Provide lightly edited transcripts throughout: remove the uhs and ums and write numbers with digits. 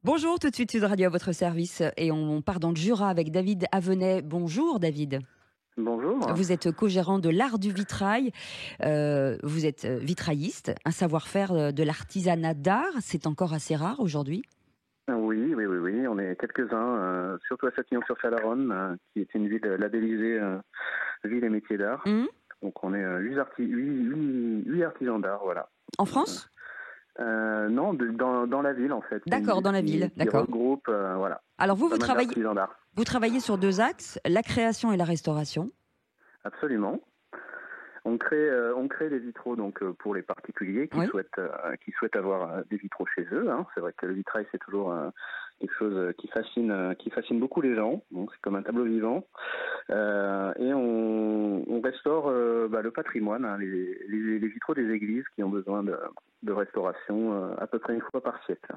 Bonjour, tout de suite Sud Radio à votre service et on part dans le Jura avec David Avenay. Bonjour David. Bonjour. Vous êtes co-gérant de l'art du vitrail, vous êtes vitrailliste, un savoir-faire de l'artisanat d'art, c'est encore assez rare aujourd'hui. Oui, on est quelques-uns, surtout à Châtillon-sur-Chalaronne, qui est une ville labellisée ville et métiers d'art. Donc on est huit artisans d'art, voilà. En France? Non, dans la ville en fait. C'est une D'accord, ville dans la ville, qui d'accord. regroupe, voilà, Alors vous pas mal travaillez, d'artisans d'art. vous travaillez sur deux axes, la création et la restauration. Absolument. On crée des vitraux donc pour les particuliers Oui. qui souhaitent avoir des vitraux chez eux. Hein. C'est vrai que le vitrail c'est toujours quelque chose qui fascine beaucoup les gens. Donc c'est comme un tableau vivant. Et on restaure le patrimoine, hein, les vitraux des églises qui ont besoin de restauration à peu près une fois par siècle.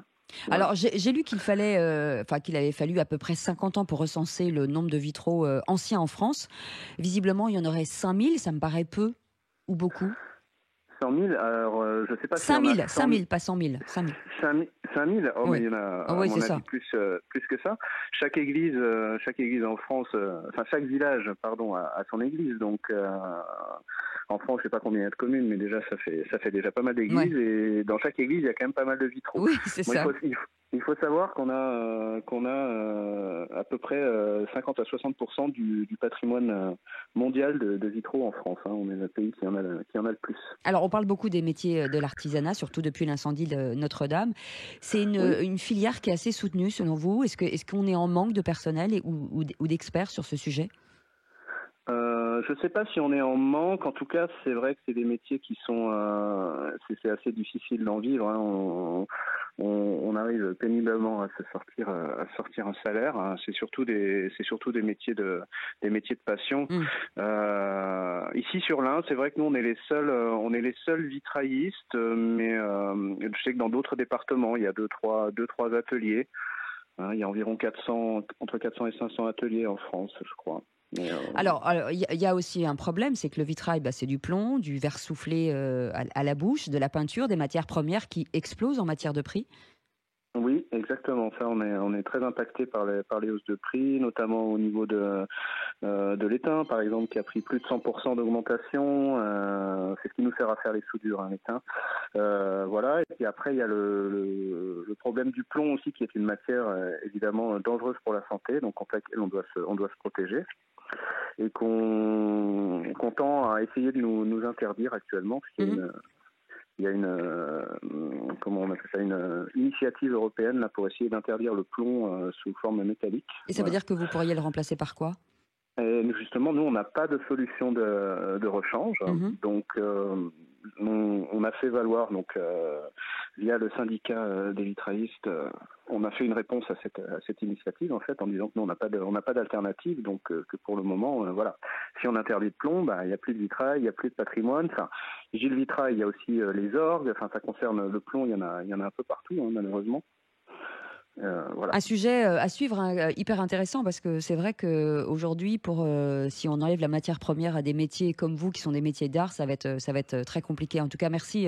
Voilà. Alors j'ai lu qu'il qu'il avait fallu à peu près 50 ans pour recenser le nombre de vitraux anciens en France. Visiblement il y en aurait 5000, ça me paraît peu ou beaucoup. 100 000, alors je ne sais pas si 5 on a 000, 5 000, pas 100 000, 5 000. 5 000, oh, mais Oui. il y en a, Ah à oui, mon c'est avis, ça. plus que ça. Chaque église en France, chaque village, pardon, a son église. Donc, en France, je sais pas combien il y a de communes, mais déjà, ça fait déjà pas mal d'églises. Ouais. Et dans chaque église, il y a quand même pas mal de vitraux. Oui, c'est Moi, ça. il faut savoir qu'on a à peu près 50 à 60% du patrimoine mondial de vitraux en France. Hein. On est le pays qui en a le plus. Alors, on parle beaucoup des métiers de l'artisanat, surtout depuis l'incendie de Notre-Dame. C'est Oui. une filière qui est assez soutenue, selon vous. Est-ce qu'on est en manque de personnel ou d'experts sur ce sujet? Je ne sais pas si on est en manque. En tout cas, c'est vrai que c'est des métiers qui sont, c'est assez difficile d'en vivre. Hein. On arrive péniblement à sortir un salaire. Hein. C'est surtout des métiers des métiers de passion. Ici sur l'Ain, c'est vrai que nous on est les seuls vitraillistes, mais je sais que dans d'autres départements, il y a deux trois ateliers. Hein. Il y a environ entre 400 et 500 ateliers en France, je crois. Mais, Alors, il y a aussi un problème, c'est que le vitrail, c'est du plomb, du verre soufflé à la bouche, de la peinture, des matières premières qui explosent en matière de prix. Oui, exactement. Ça, on est très impacté par les hausses de prix, notamment au niveau de l'étain, par exemple, qui a pris plus de 100% d'augmentation. C'est ce qui nous sert à faire les soudures, hein, l'étain. Voilà. Et puis après, il y a le problème du plomb aussi, qui est une matière évidemment dangereuse pour la santé, donc contre laquelle on doit se protéger, et qu'on tend à essayer de nous interdire actuellement, parce qu'il y a comment on appelle ça, une initiative européenne là pour essayer d'interdire le plomb sous forme métallique. Et ça veut Voilà. dire que vous pourriez le remplacer par quoi? Et justement, nous, on n'a pas de solution de rechange, Mhm. donc on a fait valoir via le syndicat des vitraillistes, on a fait une réponse à cette initiative en fait en disant que nous on n'a pas d'alternative, donc que pour le moment voilà, si on interdit le plomb, il y a plus de vitrail, il y a plus de patrimoine. Enfin, j'ai le vitrail, il y a aussi les orgues. Enfin, ça concerne le plomb, il y en a un peu partout, hein, malheureusement. Voilà. Un sujet à suivre, hein, hyper intéressant, parce que c'est vrai qu'aujourd'hui, si on enlève la matière première à des métiers comme vous, qui sont des métiers d'art, ça va être très compliqué. En tout cas, merci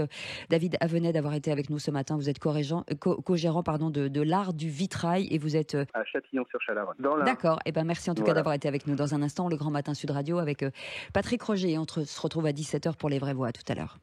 David Avenay d'avoir été avec nous ce matin. Vous êtes co-gérant de l'art du vitrail et vous êtes... À Châtillon-sur-Chalaronne. Dans la... D'accord. Et ben merci en tout cas Voilà. d'avoir été avec nous. Dans un instant, le Grand Matin Sud Radio avec Patrick Roger. Et on se retrouve à 17h pour les vraies voix. À tout à l'heure.